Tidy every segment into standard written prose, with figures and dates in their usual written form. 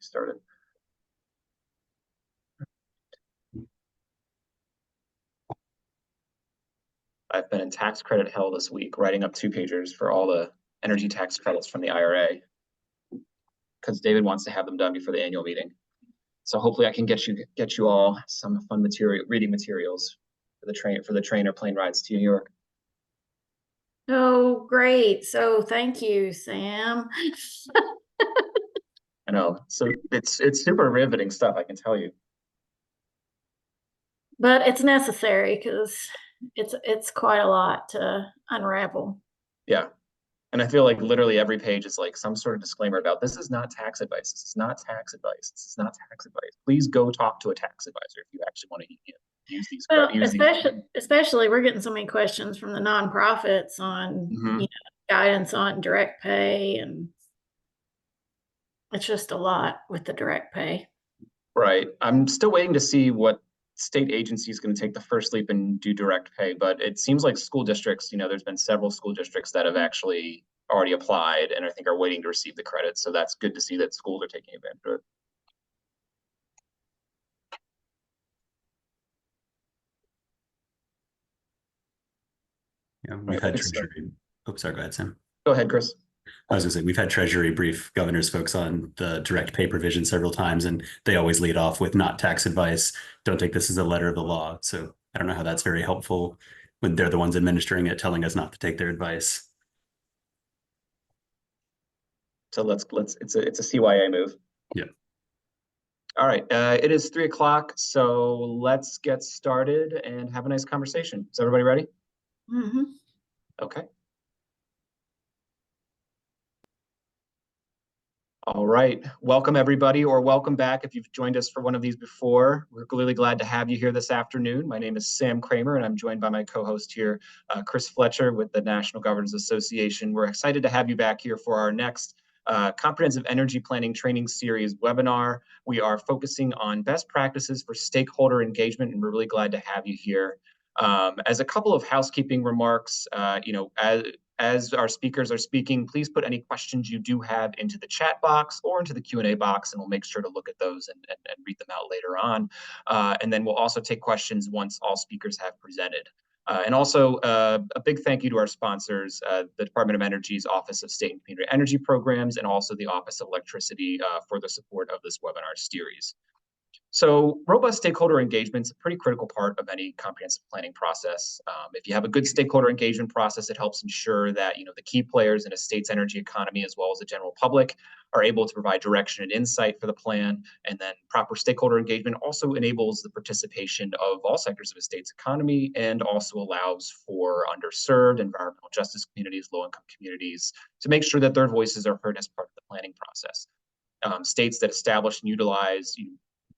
started. I've been in tax credit hell this week, writing up 2-pagers for all the energy tax credits from the IRA, because David wants to have them done before the annual meeting. So hopefully I can get you all some fun reading materials for the train or plane rides to New York. Oh, great. So thank you, Sam. I know. So it's super riveting stuff, I can tell you. But it's necessary because it's quite a lot to unravel. Yeah. And I feel like literally every page is like some sort of disclaimer about this is not tax advice. This is not tax advice. This is not tax advice. Please go talk to a tax advisor if you actually want to use these. Well, especially we're getting so many questions from the nonprofits on guidance on direct pay, and it's just a lot with the direct pay. Right. I'm still waiting to see what state agency is going to take the first leap and do direct pay, but it seems like school districts, there's been several school districts that have actually already applied and I think are waiting to receive the credit. So that's good to see that schools are taking advantage of it. Yeah, we've had Treasury. Oh, sorry, go ahead, Sam. Go ahead, Chris. I was going to say, we've had Treasury brief governors folks on the direct pay provision several times, and they always lead off with not tax advice. Don't take this as a letter of the law. So I don't know how that's very helpful when they're the ones administering it, telling us not to take their advice. So it's a CYA move. Yeah. All right. It is 3 o'clock. So let's get started and have a nice conversation. Is everybody ready? Mm-hmm. Okay. All right. Welcome, everybody, or welcome back if you've joined us for one of these before. We're really glad to have you here this afternoon. My name is Sam Kramer, and I'm joined by my co-host here, Chris Fletcher with the National Governors Association. We're excited to have you back here for our next Comprehensive Energy Planning Training Series webinar. We are focusing on best practices for stakeholder engagement, and we're really glad to have you here. As a couple of housekeeping remarks, as our speakers are speaking, please put any questions you do have into the chat box or into the Q&A box, and we'll make sure to look at those and read them out later on. And then we'll also take questions once all speakers have presented. And also a big thank you to our sponsors, the Department of Energy's Office of State and Community Energy Programs, and also the Office of Electricity for the support of this webinar series. So robust stakeholder engagement is a pretty critical part of any comprehensive planning process. If you have a good stakeholder engagement process, it helps ensure that the key players in a state's energy economy, as well as the general public, are able to provide direction and insight for the plan. And then proper stakeholder engagement also enables the participation of all sectors of a state's economy and also allows for underserved environmental justice communities, low-income communities, to make sure that their voices are heard as part of the planning process. States that establish and utilize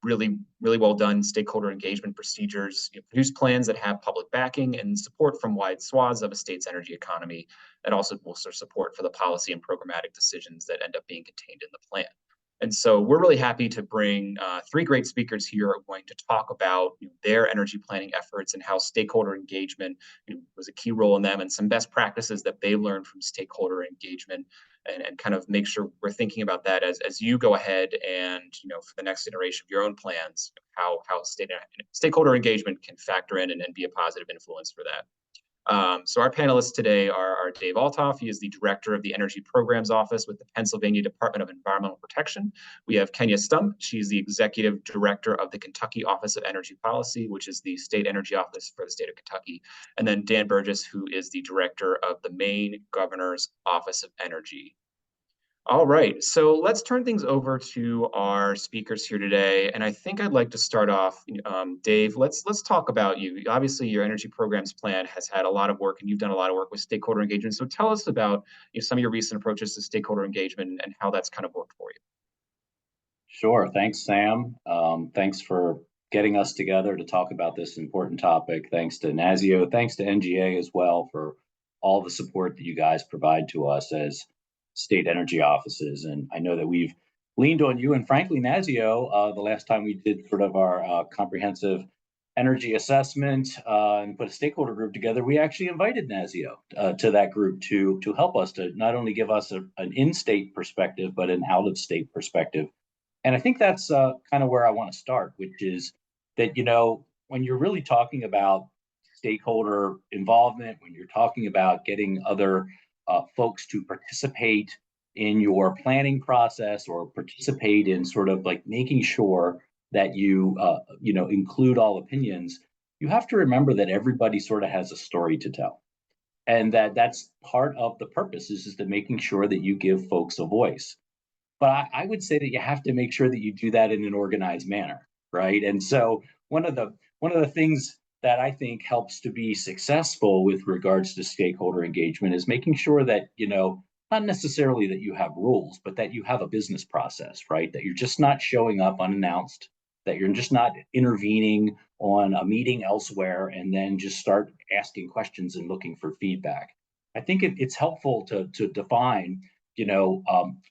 really well done stakeholder engagement procedures, produce plans that have public backing and support from wide swaths of a state's energy economy, that also bolster support for the policy and programmatic decisions that end up being contained in the plan. And so we're really happy to bring 3 great speakers here who are going to talk about their energy planning efforts and how stakeholder engagement was a key role in them, and some best practices that they learned from stakeholder engagement, and kind of make sure we're thinking about that as you go ahead and for the next iteration of your own plans, how stakeholder engagement can factor in and be a positive influence for that. So our panelists today are Dave Altoff. He is the Director of the Energy Programs Office with the Pennsylvania Department of Environmental Protection. We have Kenya Stump. She's the Executive Director of the Kentucky Office of Energy Policy, which is the state energy office for the state of Kentucky. And then Dan Burgess, who is the Director of the Maine Governor's Office of Energy. All right, so let's turn things over to our speakers here today. And I think I'd like to start off, Dave, let's talk about you. Obviously, your energy programs plan has had a lot of work and you've done a lot of work with stakeholder engagement. So tell us about some of your recent approaches to stakeholder engagement and how that's kind of worked for you. Sure, thanks, Sam. Thanks for getting us together to talk about this important topic. Thanks to NASEO, thanks to NGA as well for all the support that you guys provide to us as state energy offices. And I know that we've leaned on you and frankly, NASEO, the last time we did sort of our comprehensive energy assessment and put a stakeholder group together, we actually invited NASEO to that group to help us to not only give us an in-state perspective, but an out-of-state perspective And I think that's kind of where I want to start, which is that, when you're really talking about stakeholder involvement, when you're talking about getting other folks to participate in your planning process or participate in sort of like making sure that you include all opinions, you have to remember that everybody sort of has a story to tell, and that's part of the purpose is to making sure that you give folks a voice. But I would say that you have to make sure that you do that in an organized manner, right? And so one of the things that I think helps to be successful with regards to stakeholder engagement is making sure that, not necessarily that you have rules, but that you have a business process, right? That you're just not showing up unannounced, that you're just not intervening on a meeting elsewhere and then just start asking questions and looking for feedback. I think it's helpful to define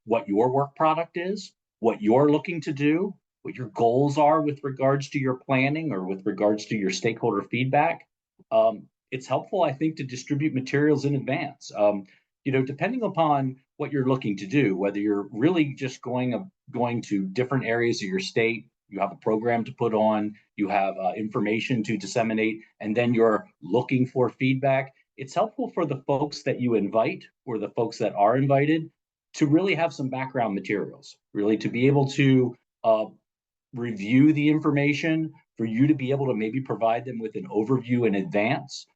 what your work product is, what you're looking to do, what your goals are with regards to your planning or with regards to your stakeholder feedback. It's helpful, I think, to distribute materials in advance. Depending upon what you're looking to do, whether you're really just going to different areas of your state, you have a program to put on, you have information to disseminate, and then you're looking for feedback. It's helpful for the folks that you invite or the folks that are invited to really have some background materials, really to be able to review the information, for you to be able to maybe provide them with an overview in advance.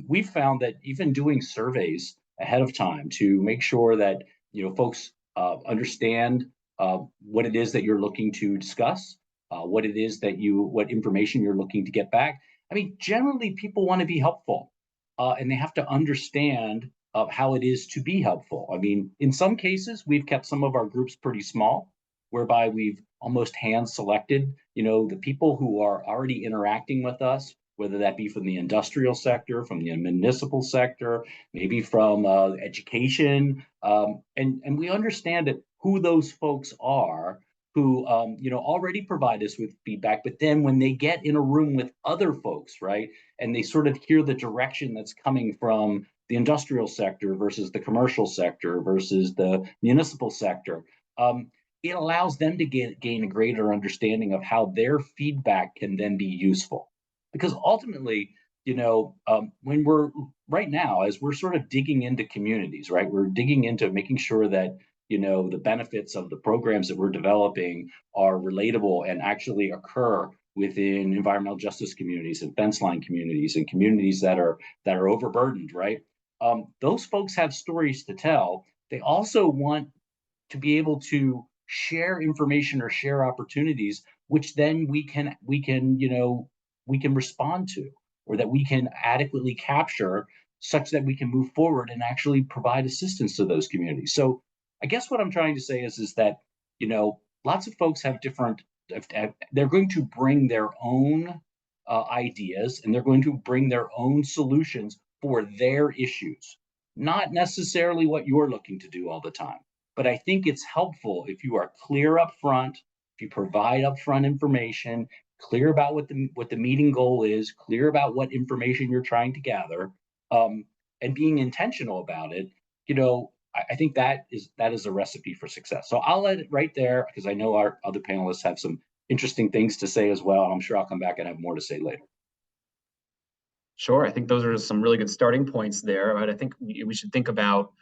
We've found that even doing surveys ahead of time to make sure that folks understand what it is that you're looking to discuss, what information you're looking to get back. I mean, generally people want to be helpful, and they have to understand how it is to be helpful. I mean, in some cases, we've kept some of our groups pretty small, whereby we've almost hand selected, the people who are already interacting with us, whether that be from the industrial sector, from the municipal sector, maybe from education. And we understand that who those folks are who, already provide us with feedback. But then when they get in a room with other folks, right, and they sort of hear the direction that's coming from the industrial sector versus the commercial sector versus the municipal sector, it allows them to gain a greater understanding of how their feedback can then be useful. Because ultimately, when we're right now, as we're sort of digging into communities, right, we're digging into making sure that, the benefits of the programs that we're developing are relatable and actually occur within environmental justice communities and fence line communities and communities that are overburdened, right? Those folks have stories to tell. They also want to be able to share information or share opportunities, which then we can respond to, or that we can adequately capture, such that we can move forward and actually provide assistance to those communities. So I guess what I'm trying to say is that, lots of folks have different, they're going to bring their own ideas, and they're going to bring their own solutions for their issues, not necessarily what you're looking to do all the time. But I think it's helpful if you are clear up front, if you provide upfront information, clear about what the meeting goal is, clear about what information you're trying to gather, and being intentional about it. I think that is a recipe for success. So I'll let it right there, because I know our other panelists have some interesting things to say as well. And I'm sure I'll come back and have more to say later. Sure. I think those are some really good starting points there. But I think we should think about,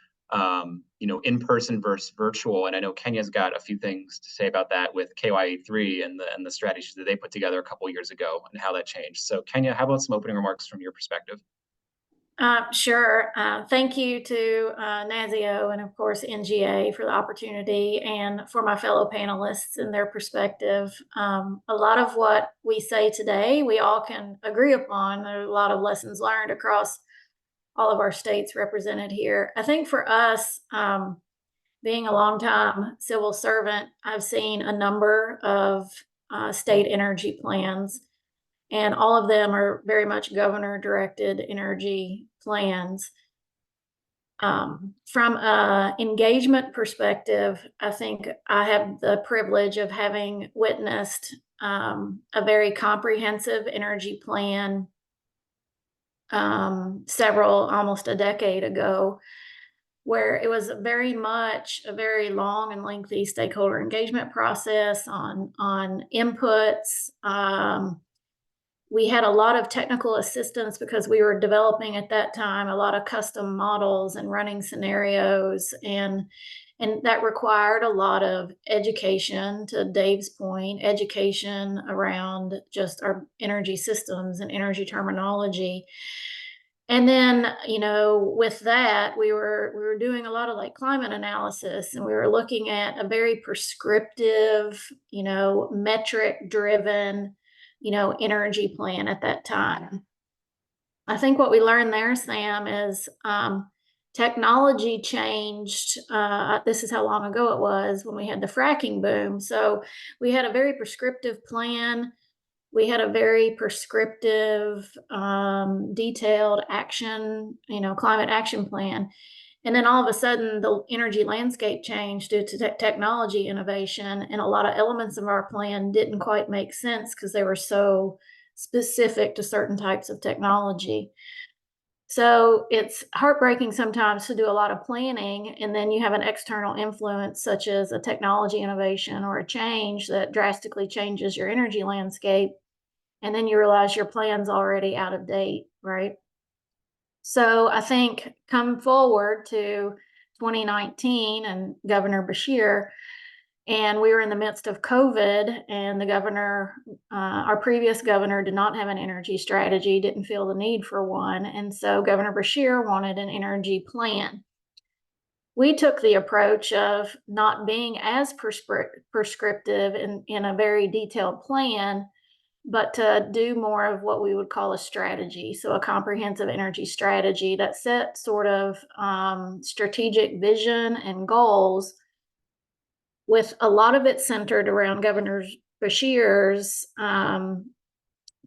in-person versus virtual. And I know Kenya's got a few things to say about that with KYE3 and the strategies that they put together a couple of years ago and how that changed. So Kenya, how about some opening remarks from your perspective? Sure. Thank you to NASEO and, of course, NGA for the opportunity, and for my fellow panelists and their perspective. A lot of what we say today, we all can agree upon. There are a lot of lessons learned across all of our states represented here. I think for us, being a longtime civil servant, I've seen a number of state energy plans, and all of them are very much governor-directed energy plans. From an engagement perspective, I think I have the privilege of having witnessed a very comprehensive energy plan almost a decade ago, where it was very much a very long and lengthy stakeholder engagement process on inputs. We had a lot of technical assistance because we were developing at that time a lot of custom models and running scenarios, and that required a lot of education, to Dave's point, education around just our energy systems and energy terminology. And then, with that, we were doing a lot of like climate analysis, and we were looking at a very prescriptive, metric driven, energy plan at that time. I think what we learned there, Sam, is technology changed. This is how long ago it was when we had the fracking boom. So we had a very prescriptive plan. We had a very prescriptive, detailed action, climate action plan. And then all of a sudden, the energy landscape changed due to technology innovation, and a lot of elements of our plan didn't quite make sense because they were so specific to certain types of technology. So it's heartbreaking sometimes to do a lot of planning, and then you have an external influence such as a technology innovation or a change that drastically changes your energy landscape, and then you realize your plan's already out of date, right? So I think come forward to 2019 and Governor Beshear, and we were in the midst of COVID, and the governor, our previous governor, did not have an energy strategy, didn't feel the need for one. And so Governor Beshear wanted an energy plan. We took the approach of not being as prescriptive in a very detailed plan, but to do more of what we would call a strategy. So a comprehensive energy strategy that set sort of strategic vision and goals, with a lot of it centered around Governor Beshear's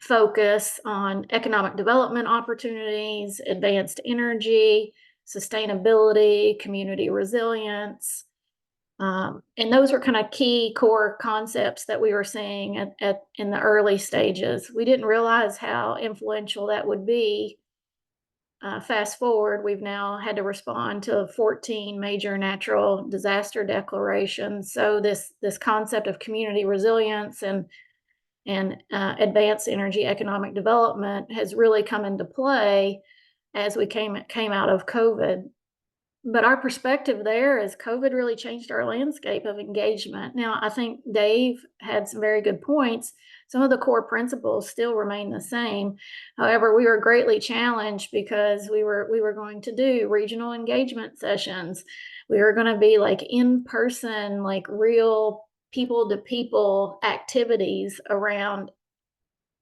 focus on economic development opportunities, advanced energy, sustainability, community resilience. And those were kind of key core concepts that we were seeing in the early stages. We didn't realize how influential that would be. Fast forward, we've now had to respond to 14 major natural disaster declarations. So this concept of community resilience and advanced energy economic development has really come into play as we came out of COVID. But our perspective there is COVID really changed our landscape of engagement. Now, I think Dave had some very good points. Some of the core principles still remain the same. However, we were greatly challenged because we were going to do regional engagement sessions. We were going to be like in person, like real people to people activities around.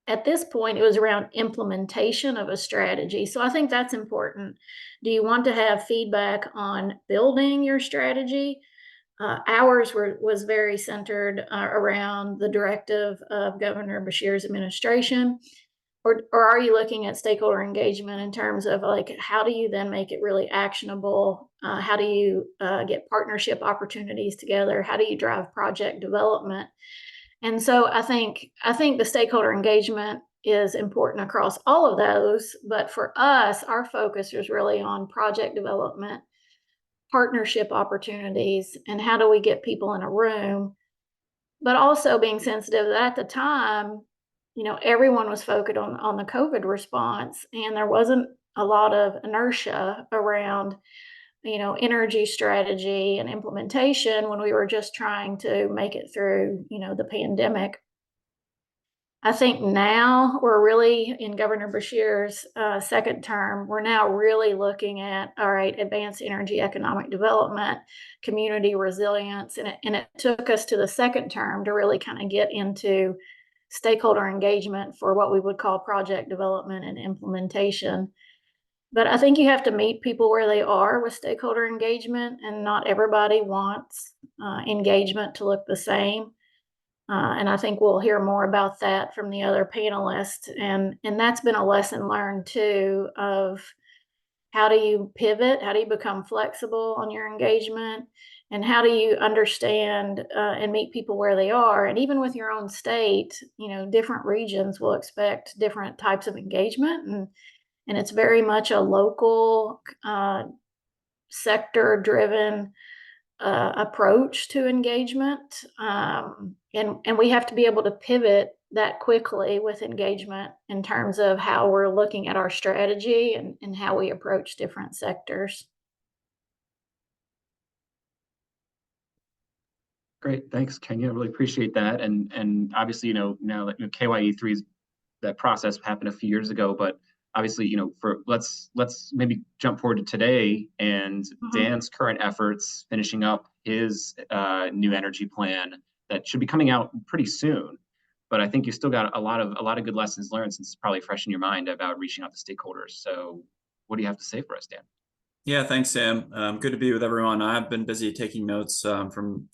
At this point, it was around implementation of a strategy. So I think that's important. Do you want to have feedback on building your strategy? Ours was very centered around the directive of Governor Beshear's administration. Or are you looking at stakeholder engagement in terms of like, how do you then make it really actionable? How do you get partnership opportunities together? How do you drive project development? And so I think the stakeholder engagement is important across all of those. But for us, our focus is really on project development, partnership opportunities, and how do we get people in a room, but also being sensitive that at the time, everyone was focused on the COVID response, and there wasn't a lot of inertia around energy strategy and implementation when we were just trying to make it through, the pandemic. I think now we're really in Governor Beshear's second term. We're now really looking at, all right, advanced energy economic development, community resilience, and it took us to the second term to really kind of get into stakeholder engagement for what we would call project development and implementation. But I think you have to meet people where they are with stakeholder engagement, and not everybody wants engagement to look the same. And I think we'll hear more about that from the other panelists. And that's been a lesson learned too, of how do you pivot? How do you become flexible on your engagement? And how do you understand and meet people where they are? And even with your own state, different regions will expect different types of engagement. And it's very much a local sector-driven approach to engagement. And we have to be able to pivot that quickly with engagement in terms of how we're looking at our strategy and how we approach different sectors. Great, thanks, Kenya. I really appreciate that. And obviously, now that KYE3's that process happened a few years ago, but obviously, for let's maybe jump forward to today and Dan's current efforts, finishing up his new energy plan that should be coming out pretty soon. But I think you still got a lot of good lessons learned, since it's probably fresh in your mind, about reaching out to stakeholders. So what do you have to say for us, Dan? Yeah, thanks, Sam. Good to be with everyone. I've been busy taking notes from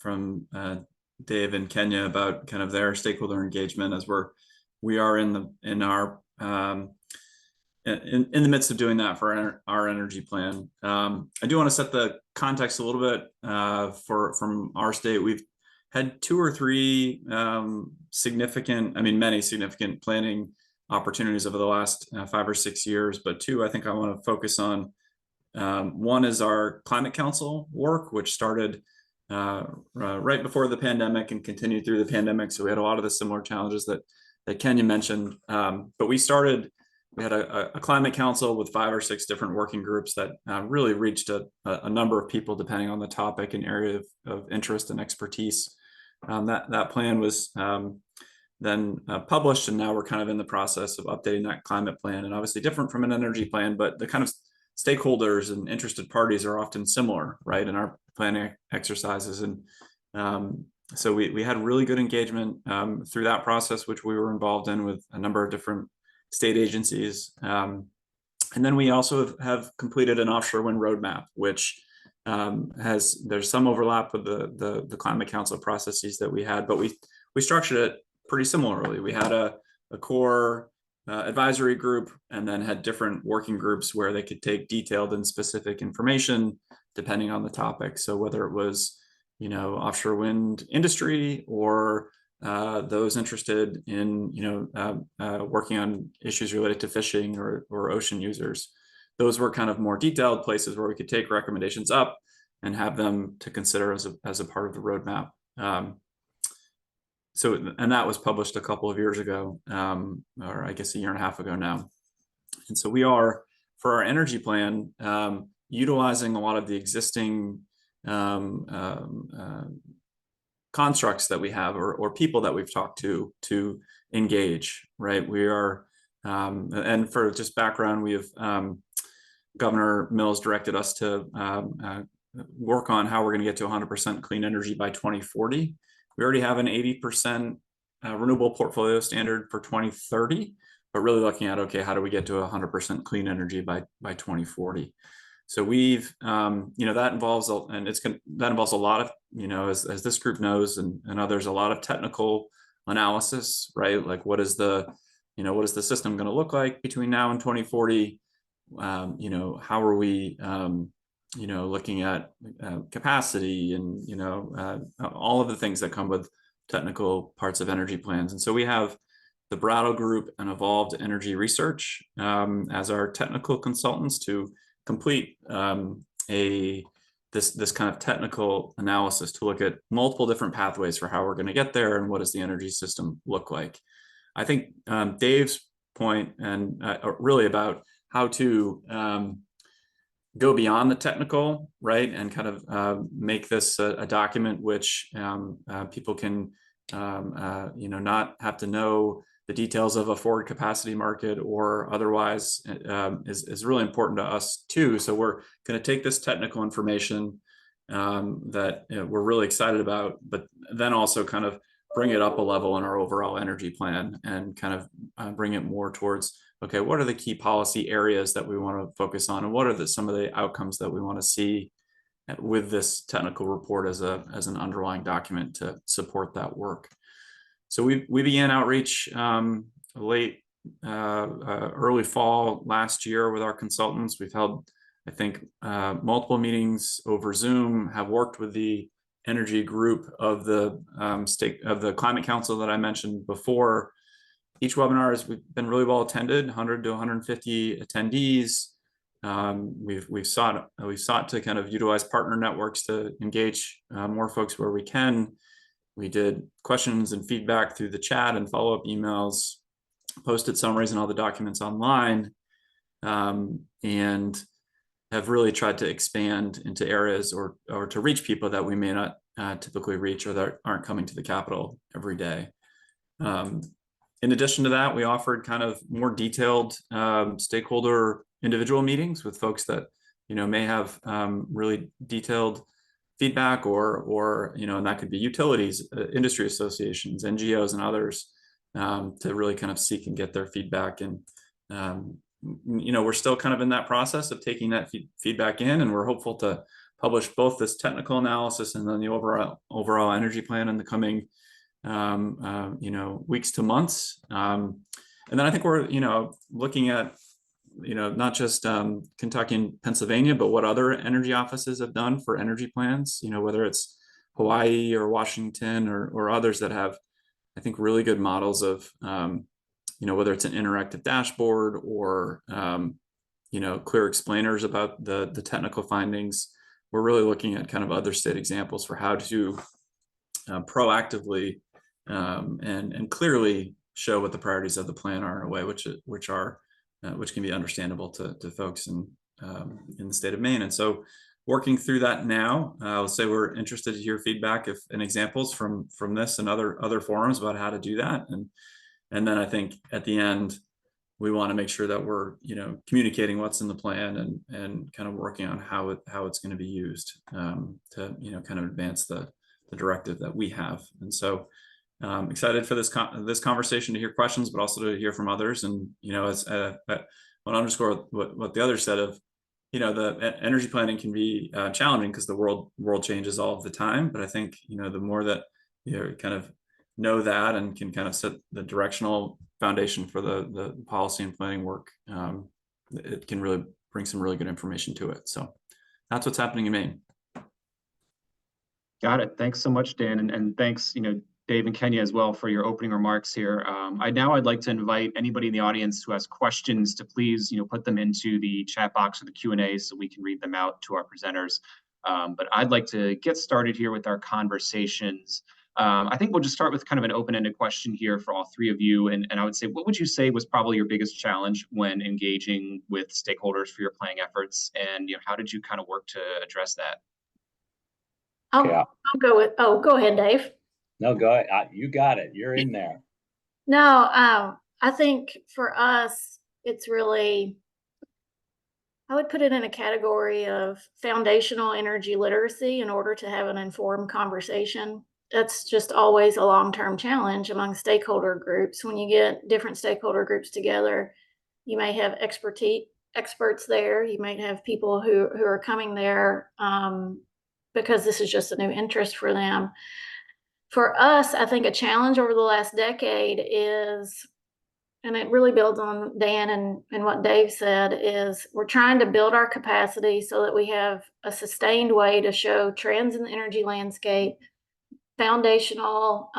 Dave and Kenya about kind of their stakeholder engagement as we are in the midst of doing that for our energy plan. I do want to set the context a little bit from our state. We've had 2 or 3 many significant planning opportunities over the last 5 or 6 years, but 2 I think I want to focus on. One is our Climate Council work, which started right before the pandemic and continued through the pandemic. So we had a lot of the similar challenges that Kenya mentioned. But we had a Climate Council with 5 or 6 different working groups that really reached a number of people depending on the topic and area of interest and expertise. That plan was then published, and now we're kind of in the process of updating that climate plan, and obviously different from an energy plan, but the kind of stakeholders and interested parties are often similar, right, in our planning exercises. And so we had really good engagement through that process, which we were involved in with a number of different state agencies. And then we also have completed an offshore wind roadmap, which there's some overlap with the Climate Council processes that we had, but we structured it pretty similarly. We had a core advisory group, and then had different working groups where they could take detailed and specific information depending on the topic. So whether it was, offshore wind industry, or those interested in, working on issues related to fishing or ocean users, those were kind of more detailed places where we could take recommendations up and have them to consider as a part of the roadmap. And that was published a couple of years ago, or I guess a year and a half ago now. And so we are, for our energy plan, utilizing a lot of the existing constructs that we have, or people that we've talked to engage, right? We are, and for just background, we have, Governor Mills directed us to work on how we're going to get to 100% clean energy by 2040. We already have an 80% renewable portfolio standard for 2030, but really looking at, okay, how do we get to 100% clean energy by 2040? So we've, that involves, that involves a lot of, as this group knows, and others, a lot of technical analysis, right? Like what is the system going to look like between now and 2040? How are we, looking at capacity and, all of the things that come with technical parts of energy plans. And so we have the Brattle Group and Evolved Energy Research as our technical consultants to complete this kind of technical analysis to look at multiple different pathways for how we're going to get there and what does the energy system look like. I think Dave's point and really about how to go beyond the technical, right, and kind of make this a document which people can, not have to know the details of a forward capacity market or otherwise, is really important to us too. So we're going to take this technical information that we're really excited about, but then also kind of bring it up a level in our overall energy plan and kind of bring it more towards, okay, what are the key policy areas that we want to focus on, and what are some of the outcomes that we want to see with this technical report as an underlying document to support that work. So we began outreach early fall last year with our consultants. We've held, I think, multiple meetings over Zoom, have worked with the energy group of the Climate Council that I mentioned before. Each webinar has been really well attended, 100 to 150 attendees. We've sought to kind of utilize partner networks to engage more folks where we can. We did questions and feedback through the chat and follow-up emails, posted summaries and all the documents online, and have really tried to expand into areas or to reach people that we may not typically reach or that aren't coming to the Capitol every day. In addition to that, we offered kind of more detailed stakeholder individual meetings with folks that, may have really detailed feedback or and that could be utilities, industry associations, NGOs, and others, to really kind of seek and get their feedback. And, we're still kind of in that process of taking that feedback in, and we're hopeful to publish both this technical analysis and then the overall energy plan in the coming weeks to months. And then I think we're, looking at, not just Kentucky and Pennsylvania, but what other energy offices have done for energy plans, whether it's Hawaii or Washington or others that have, I think, really good models of, whether it's an interactive dashboard or, clear explainers about the technical findings. We're really looking at kind of other state examples for how to proactively and clearly show what the priorities of the plan are in a way which can be understandable to folks in the state of Maine. And so working through that now, I'll say we're interested to hear feedback and examples from this and other forums about how to do that. And then I think at the end, we want to make sure that we're, communicating what's in the plan and kind of working on how it's going to be used to, kind of advance the directive that we have. And so excited for this conversation to hear questions, but also to hear from others. And, as I want to underscore what the others said of, the energy planning can be challenging because the world changes all of the time. But I think, the more that you kind of know that and can kind of set the directional foundation for the policy and planning work, it can really bring some really good information to it. So that's what's happening in Maine. Got it. Thanks so much, Dan. And thanks, Dave and Kenya as well for your opening remarks here. I'd like to invite anybody in the audience who has questions to please, put them into the chat box or the Q&A so we can read them out to our presenters. But I'd like to get started here with our conversations. I think we'll just start with kind of an open-ended question here for all three of you. And I would say, what would you say was probably your biggest challenge when engaging with stakeholders for your planning efforts? And how did you kind of work to address that? I'll go with, go ahead, Dave. No, go ahead. You got it. You're in there. No, I think for us, it's really, I would put it in a category of foundational energy literacy in order to have an informed conversation. That's just always a long-term challenge among stakeholder groups. When you get different stakeholder groups together, you may have experts there. You might have people who are coming there because this is just a new interest for them. For us, I think a challenge over the last decade is, and it really builds on Dan and what Dave said, is we're trying to build our capacity so that we have a sustained way to show trends in the energy landscape, foundational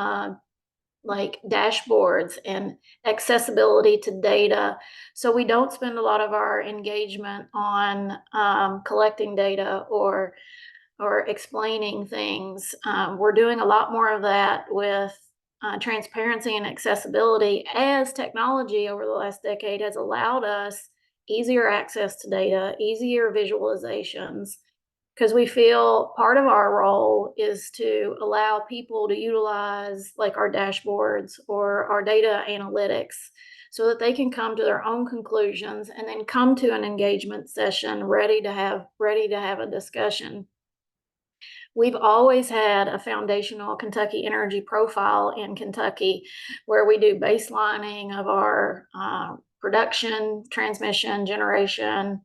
like dashboards and accessibility to data. So we don't spend a lot of our engagement on collecting data or explaining things. We're doing a lot more of that with transparency and accessibility, as technology over the last decade has allowed us easier access to data, easier visualizations, because we feel part of our role is to allow people to utilize like our dashboards or our data analytics so that they can come to their own conclusions and then come to an engagement session ready to have a discussion. We've always had a foundational Kentucky energy profile in Kentucky where we do baselining of our production, transmission, generation,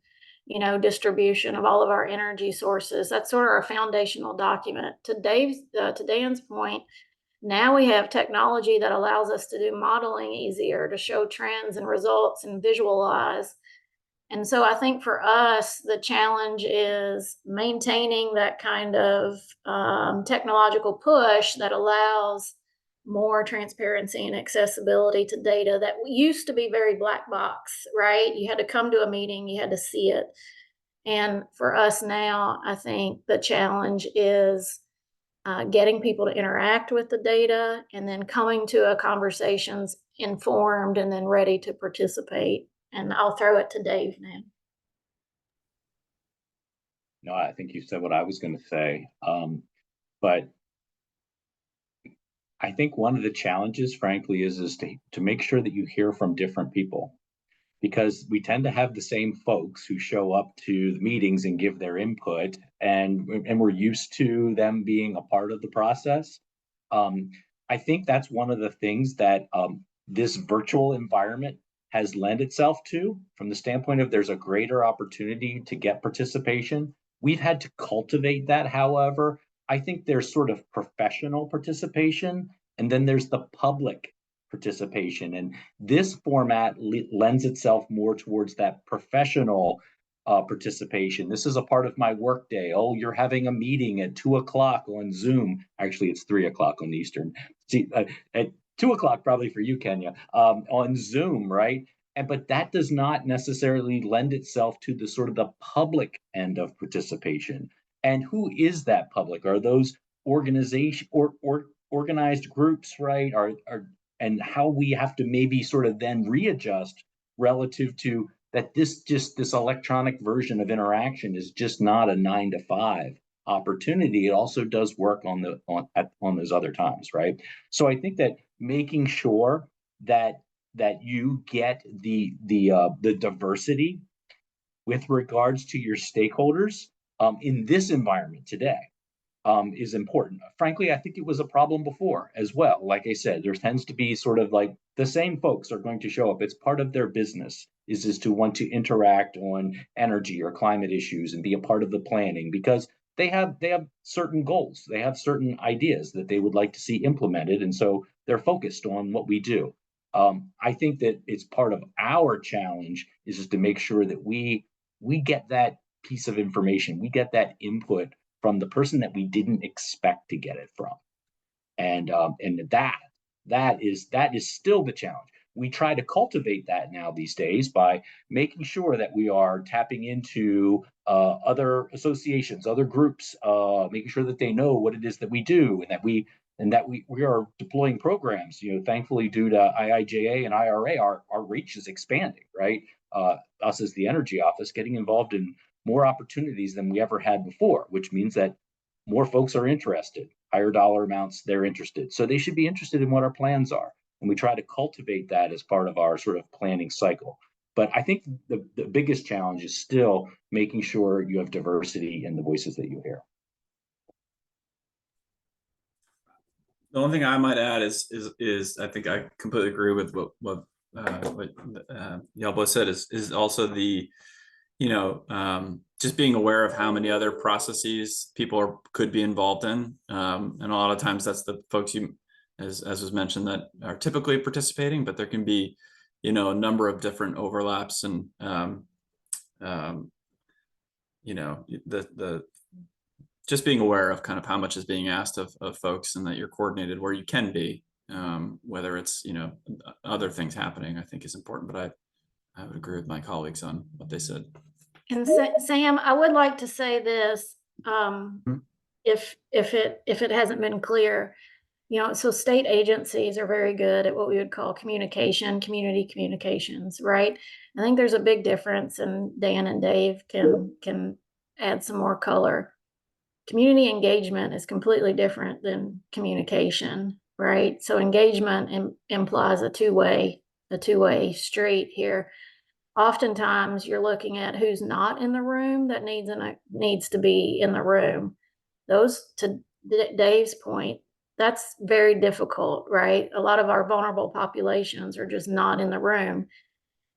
distribution of all of our energy sources. That's sort of our foundational document. To Dan's point, now we have technology that allows us to do modeling easier, to show trends and results and visualize. And so I think for us, the challenge is maintaining that kind of technological push that allows more transparency and accessibility to data that used to be very black box, right? You had to come to a meeting, you had to see it. And for us now, I think the challenge is getting people to interact with the data and then coming to a conversations informed and then ready to participate. And I'll throw it to Dave now. No, I think you said what I was going to say. But I think one of the challenges, frankly, is to make sure that you hear from different people, because we tend to have the same folks who show up to the meetings and give their input, and we're used to them being a part of the process. I think that's one of the things that this virtual environment has lent itself to, from the standpoint of there's a greater opportunity to get participation. We've had to cultivate that, however. I think there's sort of professional participation, and then there's the public participation. And this format lends itself more towards that professional participation. This is a part of my workday. Oh, you're having a meeting at 2 o'clock on Zoom. Actually, it's 3 o'clock on Eastern. See, at 2 o'clock probably for you, Kenya, on Zoom, right? But that does not necessarily lend itself to the sort of the public end of participation. And who is that public? Are those organization or organized groups, right? And how we have to maybe sort of then readjust relative to that this electronic version of interaction is just not a 9 to 5 opportunity. It also does work on those other times, right? So I think that making sure that you get the diversity with regards to your stakeholders in this environment today is important. Frankly, I think it was a problem before as well. Like I said, there tends to be sort of like the same folks are going to show up. It's part of their business is to want to interact on energy or climate issues and be a part of the planning, because they have certain goals. They have certain ideas that they would like to see implemented. And so they're focused on what we do. I think that it's part of our challenge is just to make sure that we get that piece of information, we get that input from the person that we didn't expect to get it from. And that is still the challenge. We try to cultivate that now these days by making sure that we are tapping into other associations, other groups, making sure that they know what it is that we do, and that we are deploying programs. Thankfully, due to IIJA and IRA, our reach is expanding, right? Us as the energy office getting involved in more opportunities than we ever had before, which means that more folks are interested, higher dollar amounts, they're interested. So they should be interested in what our plans are. And we try to cultivate that as part of our sort of planning cycle. But I think the biggest challenge is still making sure you have diversity in the voices that you hear. The only thing I might add is I think I completely agree with what Yalbo said is also the just being aware of how many other processes people could be involved in. And a lot of times that's the folks as was mentioned, that are typically participating, but there can be, a number of different overlaps and, just being aware of kind of how much is being asked of folks, and that you're coordinated where you can be, whether it's, other things happening, I think is important, but I would agree with my colleagues on what they said. And Sam, I would like to say this, if it hasn't been clear, so state agencies are very good at what we would call community communications, right? I think there's a big difference, and Dan and Dave can add some more color. Community engagement is completely different than communication, right? So engagement implies a two-way street here. Oftentimes you're looking at who's not in the room that needs to be in the room. Those, to Dave's point, that's very difficult, right? A lot of our vulnerable populations are just not in the room.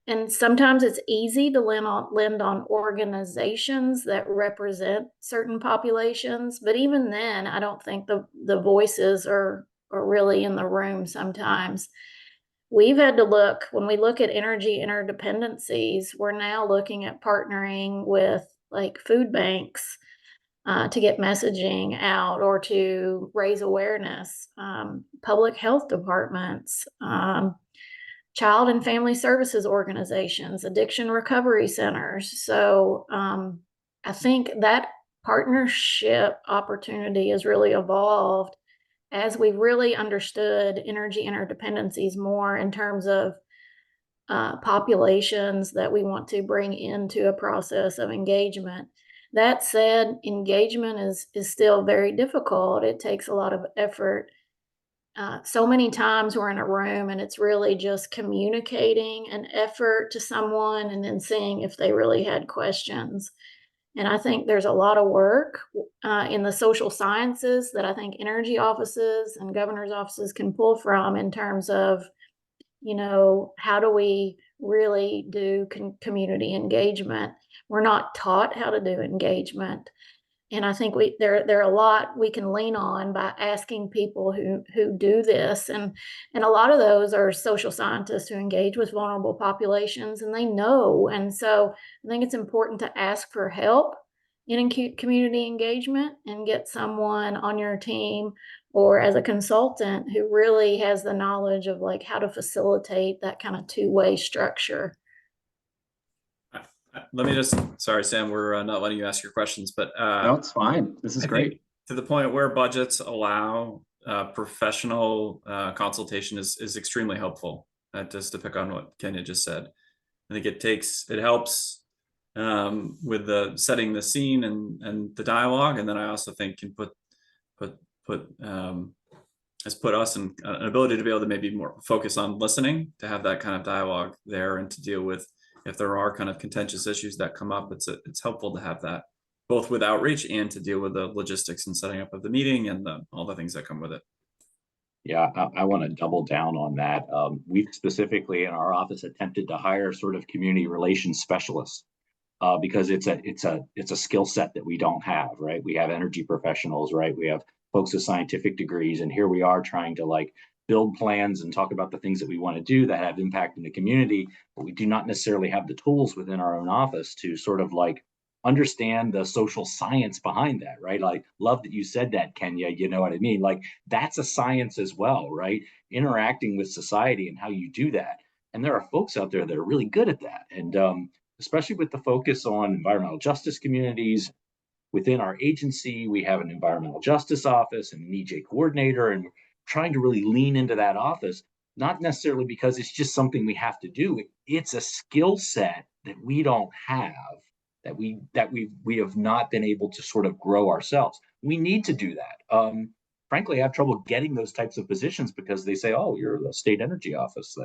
And sometimes it's easy to lend on organizations that represent certain populations. But even then, I don't think the voices are really in the room sometimes. We've had to look, when we look at energy interdependencies, we're now looking at partnering with like food banks to get messaging out or to raise awareness. Public health departments, child and family services organizations, addiction recovery centers. So I think that partnership opportunity has really evolved as we've really understood energy interdependencies more in terms of populations that we want to bring into a process of engagement. That said, engagement is still very difficult. It takes a lot of effort. So many times we're in a room and it's really just communicating an effort to someone and then seeing if they really had questions. And I think there's a lot of work in the social sciences that I think energy offices and governor's offices can pull from in terms of, how do we really do community engagement? We're not taught how to do engagement. And I think there are a lot we can lean on by asking people who do this. And a lot of those are social scientists who engage with vulnerable populations and they know. And so I think it's important to ask for help in community engagement and get someone on your team or as a consultant who really has the knowledge of like how to facilitate that kind of two-way structure. Let me just, sorry, Sam, we're not letting you ask your questions, but no, it's fine. This is great. To the point where budgets allow professional consultation is extremely helpful. Just to pick on what Kenya just said, I think it helps with the setting the scene and the dialogue, and then I also think can put us in an ability to be able to maybe more focus on listening, to have that kind of dialogue there, and to deal with if there are kind of contentious issues that come up. It's helpful to have that both with outreach and to deal with the logistics and setting up of the meeting and all the things that come with it. Yeah, I want to double down on that. We've specifically in our office attempted to hire sort of community relations specialists because it's a skill set that we don't have, right? We have energy professionals, right? We have folks with scientific degrees, and here we are trying to like build plans and talk about the things that we want to do that have impact in the community, but we do not necessarily have the tools within our own office to sort of like understand the social science behind that, right? Like, love that you said that, Kenya, you know what I mean? Like, that's a science as well, right? Interacting with society and how you do that. And there are folks out there that are really good at that. And especially with the focus on environmental justice communities, within our agency, we have an environmental justice office and an EJ coordinator, and trying to really lean into that office, not necessarily because it's just something we have to do. It's a skill set that we don't have, that we have not been able to sort of grow ourselves. We need to do that. Frankly, I have trouble getting those types of positions because they say, "Oh, you're the state energy office."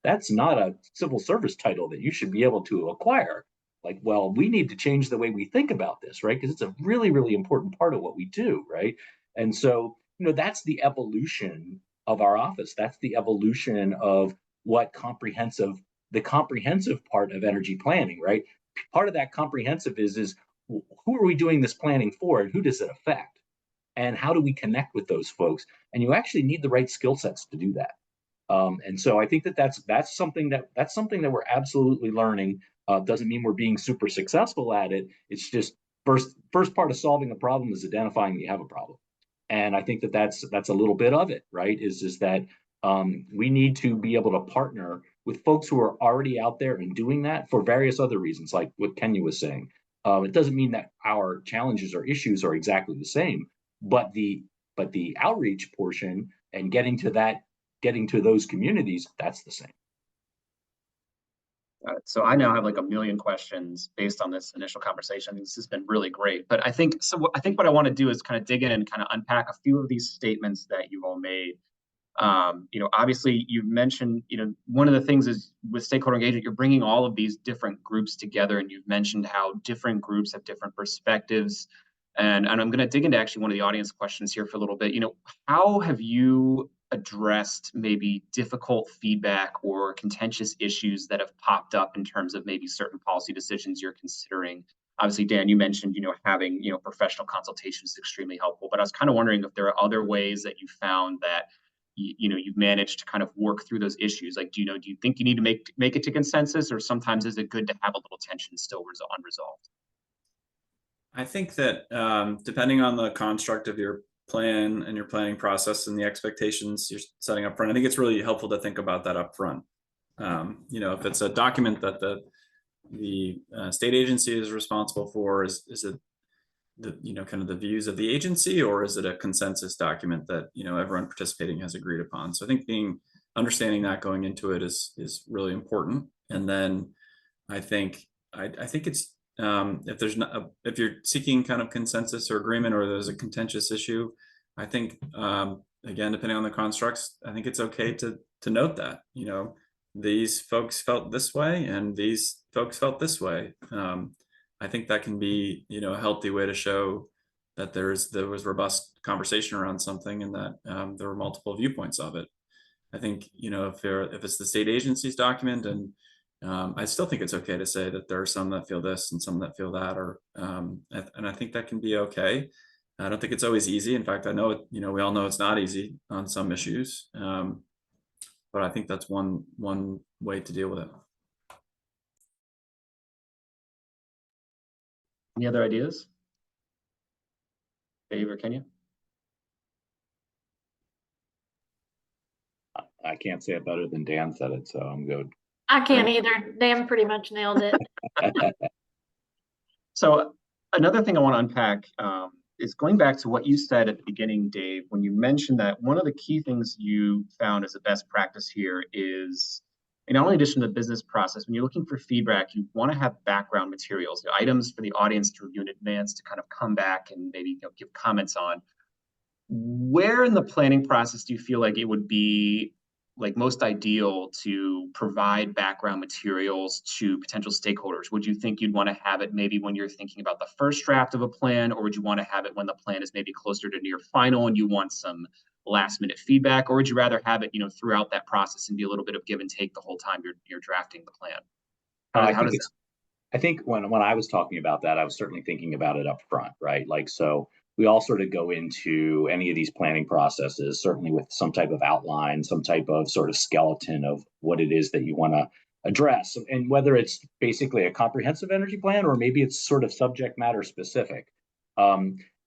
That's not a civil service title that you should be able to acquire. Like, well, we need to change the way we think about this, right? Because it's a really, really important part of what we do, right? And so, that's the evolution of our office. That's the evolution of what the comprehensive part of energy planning, right? Part of that comprehensive is who are we doing this planning for, and who does it affect? And how do we connect with those folks? And you actually need the right skill sets to do that. And so I think that's something that we're absolutely learning. Doesn't mean we're being super successful at it. It's just first part of solving a problem is identifying that you have a problem. And I think that's a little bit of it, right? Is just that we need to be able to partner with folks who are already out there and doing that for various other reasons, like what Kenya was saying. It doesn't mean that our challenges or issues are exactly the same, but the outreach portion and getting to those communities, that's the same. So I now have like a million questions based on this initial conversation. This has been really great, but I think what I want to do is kind of dig in and kind of unpack a few of these statements that you all made. Obviously you've mentioned, one of the things is with stakeholder engagement, you're bringing all of these different groups together, and you've mentioned how different groups have different perspectives. And I'm going to dig into actually one of the audience questions here for a little bit. How have you addressed maybe difficult feedback or contentious issues that have popped up in terms of maybe certain policy decisions you're considering? Obviously, Dan, you mentioned, having, professional consultation is extremely helpful, but I was kind of wondering if there are other ways that you found that, you've managed to kind of work through those issues. Like, do you think you need to make it to consensus, or sometimes is it good to have a little tension still unresolved? I think that depending on the construct of your plan and your planning process and the expectations you're setting up front, I think it's really helpful to think about that up front. If it's a document that the state agency is responsible for, is it the kind of the views of the agency, or is it a consensus document that everyone participating has agreed upon? So I think understanding that going into it is really important. And then I think it's if you're seeking kind of consensus or agreement, or there's a contentious issue, I think again, depending on the constructs, I think it's okay to note that these folks felt this way and these folks felt this way. I think that can be a healthy way to show that there was robust conversation around something, and that there were multiple viewpoints of it. I think if it's the state agency's document, and I still think it's okay to say that there are some that feel this and some that feel that, and I think that can be okay. I don't think it's always easy. In fact, I know we all know it's not easy on some issues, but I think that's one way to deal with it. Any other ideas? Dave or Kenya? I can't say it better than Dan said it, so I'm good. I can't either. Dan pretty much nailed it. So another thing I want to unpack is going back to what you said at the beginning, Dave, when you mentioned that one of the key things you found as a best practice here is, in only addition to the business process, when you're looking for feedback, you want to have background materials, items for the audience to review in advance to kind of come back and maybe give comments on. Where in the planning process do you feel like it would be most ideal to provide background materials to potential stakeholders? Would you think you'd want to have it maybe when you're thinking about the first draft of a plan, or would you want to have it when the plan is maybe closer to near final and you want some last minute feedback, or would you rather have it throughout that process and be a little bit of give and take the whole time you're drafting the plan? I think when I was talking about that, I was certainly thinking about it up front, right? So we all sort of go into any of these planning processes, certainly with some type of outline, some type of sort of skeleton of what it is that you want to address. And whether it's basically a comprehensive energy plan, or maybe it's sort of subject matter specific.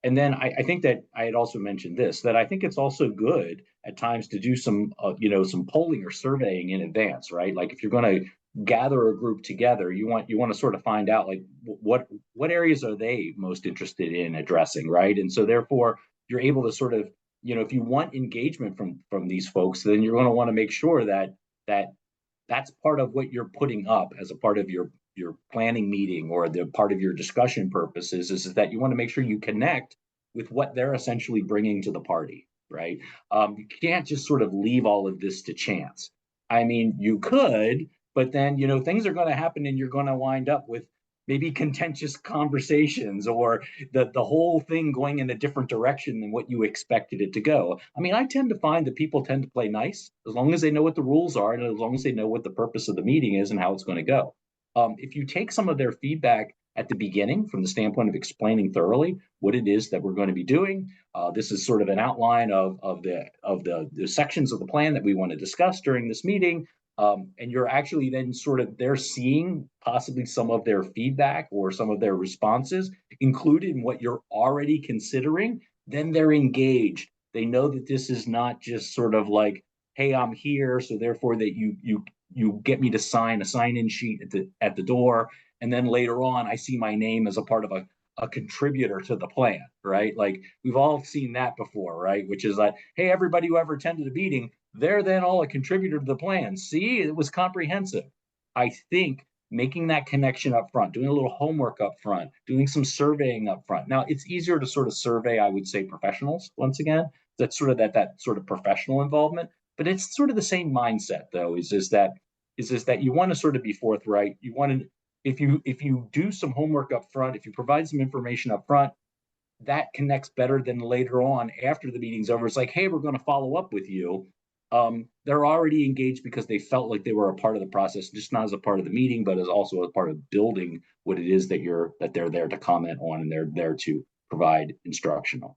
And then I think that I had also mentioned this, that I think it's also good at times to do some polling or surveying in advance, right? Like if you're going to gather a group together, you want to sort of find out what areas are they most interested in addressing, right? And so therefore you're able to sort of, if you want engagement from these folks, then you're going to want to make sure that that's part of what you're putting up as a part of your planning meeting, or the part of your discussion purposes, is that you want to make sure you connect with what they're essentially bringing to the party, right? You can't just sort of leave all of this to chance. I mean, you could, but then, things are going to happen and you're going to wind up with maybe contentious conversations, or the whole thing going in a different direction than what you expected it to go. I mean, I tend to find that people tend to play nice as long as they know what the rules are, and as long as they know what the purpose of the meeting is and how it's going to go. If you take some of their feedback at the beginning from the standpoint of explaining thoroughly what it is that we're going to be doing, this is sort of an outline of the sections of the plan that we want to discuss during this meeting. And you're actually then they're seeing possibly some of their feedback or some of their responses included in what you're already considering, then they're engaged. They know that this is not just sort of like, hey, I'm here, so therefore that you get me to sign a sign-in sheet at the door, and then later on I see my name as a part of a contributor to the plan, right? Like we've all seen that before, right? Which is like, hey, everybody who ever attended a meeting, they're then all a contributor to the plan. See, it was comprehensive. I think making that connection up front, doing a little homework up front, doing some surveying up front. Now, it's easier to sort of survey, I would say, professionals, once again. That's sort of that sort of professional involvement. But it's sort of the same mindset, though, is that you want to sort of be forthright. You want to, if you do some homework up front, if you provide some information up front, that connects better than later on after the meeting's over. It's like, hey, we're going to follow up with you. They're already engaged because they felt like they were a part of the process, just not as a part of the meeting, but as also a part of building what it is that they're there to comment on, and they're there to provide instructional.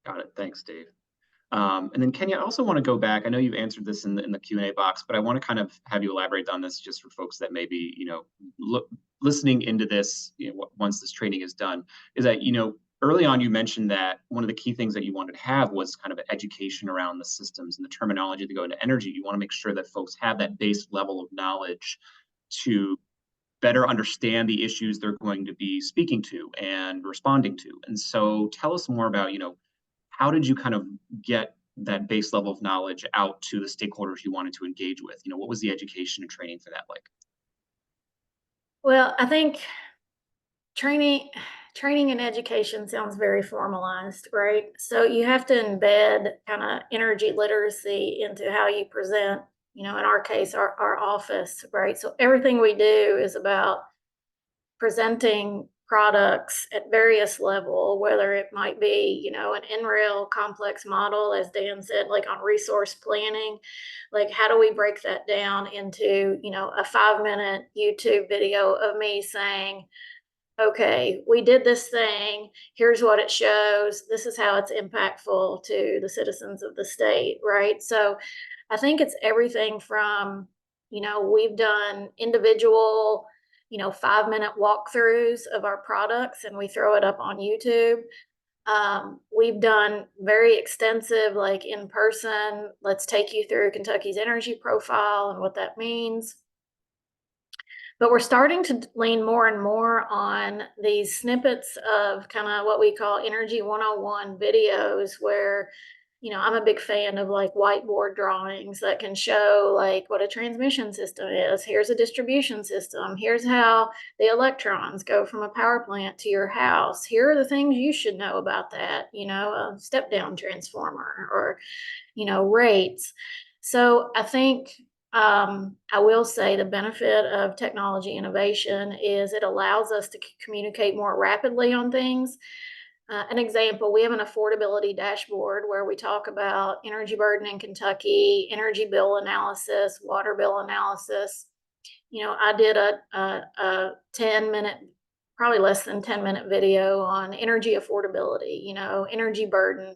Got it. Thanks, Dave. And then Kenya, I also want to go back. I know you've answered this in the Q&A box, but I want to kind of have you elaborate on this just for folks that may be, listening into this, once this training is done, is that, early on you mentioned that one of the key things that you wanted to have was kind of an education around the systems and the terminology that go into energy. You want to make sure that folks have that base level of knowledge to better understand the issues they're going to be speaking to and responding to. And so tell us more about, how did you kind of get that base level of knowledge out to the stakeholders you wanted to engage with? What was the education and training for that like? Well, I think training and education sounds very formalized, right? So you have to embed kind of energy literacy into how you present, in our case, our office, right? So everything we do is about presenting products at various level, whether it might be, an NREL complex model, as Dan said, like on resource planning, like how do we break that down into, a 5-minute YouTube video of me saying, okay, we did this thing. Here's what it shows. This is how it's impactful to the citizens of the state, right? So I think it's everything from, we've done individual, 5-minute walkthroughs of our products and we throw it up on YouTube. We've done very extensive, like in person, let's take you through Kentucky's energy profile and what that means. But we're starting to lean more and more on these snippets of kind of what we call Energy 101 videos where, I'm a big fan of like whiteboard drawings that can show like what a transmission system is. Here's a distribution system. Here's how the electrons go from a power plant to your house. Here are the things you should know about that, a step down transformer or, rates. So I think I will say the benefit of technology innovation is it allows us to communicate more rapidly on things. An example, we have an affordability dashboard where we talk about energy burden in Kentucky, energy bill analysis, water bill analysis. I did a 10-minute, probably less than 10-minute video on energy affordability, energy burden,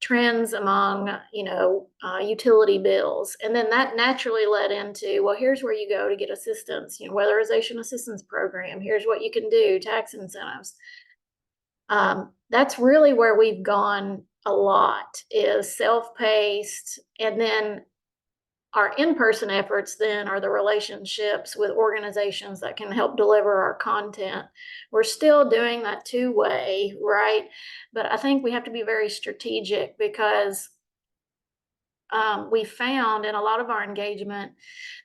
trends among, utility bills. And then that naturally led into, well, here's where you go to get assistance, weatherization assistance program. Here's what you can do, tax incentives. That's really where we've gone a lot, is self-paced. And then our in-person efforts then are the relationships with organizations that can help deliver our content. We're still doing that two-way, right? But I think we have to be very strategic because we found in a lot of our engagement,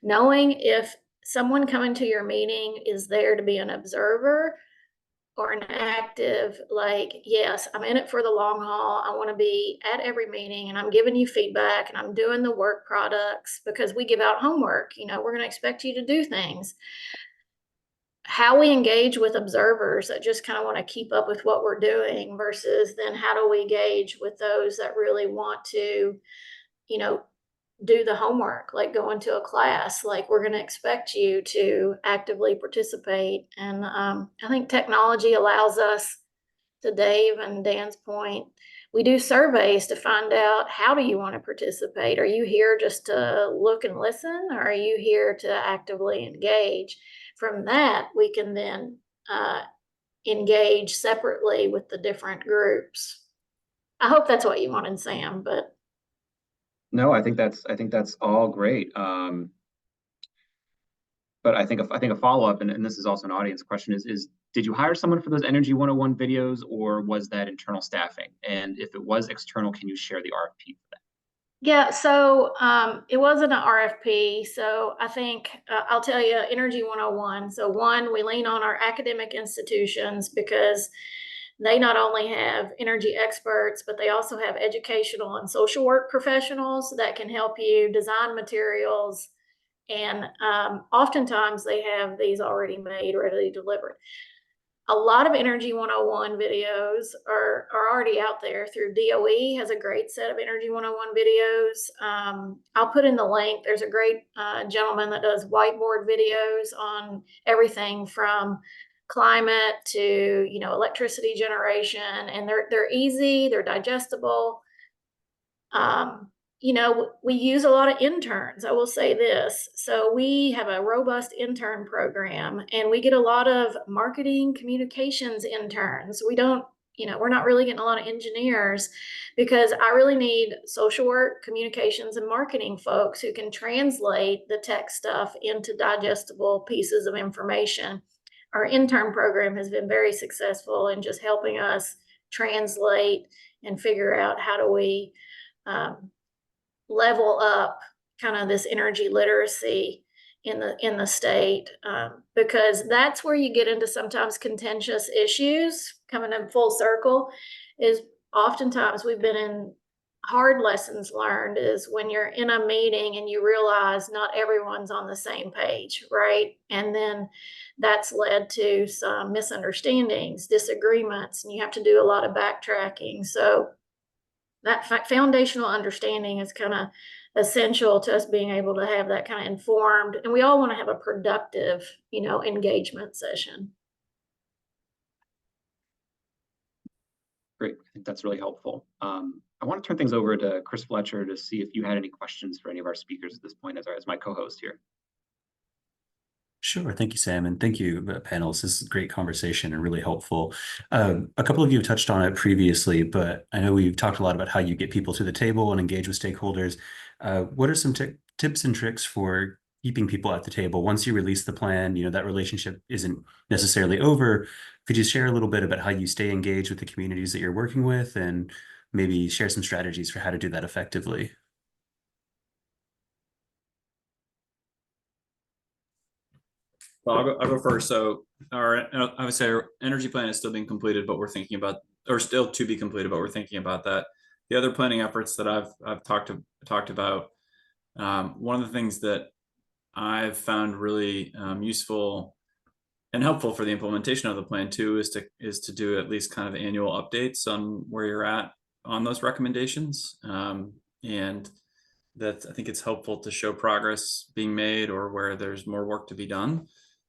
knowing if someone coming to your meeting is there to be an observer or an active, like, yes, I'm in it for the long haul. I want to be at every meeting and I'm giving you feedback and I'm doing the work products because we give out homework. We're going to expect you to do things. How we engage with observers that just kind of want to keep up with what we're doing versus then how do we engage with those that really want to, do the homework, like go into a class, like we're going to expect you to actively participate. And I think technology allows us, to Dave and Dan's point, we do surveys to find out, how do you want to participate? Are you here just to look and listen? Or are you here to actively engage? From that, we can then engage separately with the different groups. I hope that's what you wanted, Sam, but no, I think that's all great. But I think a follow-up, and this is also an audience question, is did you hire someone for those Energy 101 videos or was that internal staffing? And if it was external, can you share the RFP for that? Yeah, so it wasn't an RFP. So I think I'll tell you Energy 101. So one, we lean on our academic institutions because they not only have energy experts, but they also have educational and social work professionals that can help you design materials. And oftentimes they have these already made, ready delivered. A lot of Energy 101 videos are already out there through DOE has a great set of Energy 101 videos. I'll put in the link. There's a great gentleman that does whiteboard videos on everything from climate to, electricity generation, and they're easy, they're digestible. You know, we use a lot of interns. I will say this. So we have a robust intern program, and we get a lot of marketing communications interns. We don't, you know, we're not really getting a lot of engineers, because I really need social work, communications, and marketing folks who can translate the tech stuff into digestible pieces of information. Our intern program has been very successful in just helping us translate and figure out how do we level up kind of this energy literacy in the state, because that's where you get into sometimes contentious issues. Coming in full circle is oftentimes we've been in hard lessons learned is when you're in a meeting and you realize not everyone's on the same page, right? And then that's led to some misunderstandings, disagreements, and you have to do a lot of backtracking. So that foundational understanding is kind of essential to us being able to have that kind of informed, and we all want to have a productive, you know, engagement session. Great. I think that's really helpful. I want to turn things over to Chris Fletcher to see if you had any questions for any of our speakers at this point as my co-host here. Sure. Thank you, Sam. And thank you, panelists. This is a great conversation and really helpful. A couple of you have touched on it previously, but I know we've talked a lot about how you get people to the table and engage with stakeholders. What are some tips and tricks for keeping people at the table? Once you release the plan, you know, that relationship isn't necessarily over. Could you share a little bit about how you stay engaged with the communities that you're working with, and maybe share some strategies for how to do that effectively? Well, I'll go first. So I would say our energy plan is still being completed, but we're thinking about, or still to be completed, but we're thinking about that. The other planning efforts that I've talked about, one of the things that I've found really useful and helppful for the implementation of the plan too is to do at least kind of annual updates on where you're at on those recommendations, and that I think it's helpful to show progress being made or where there's more work to be done.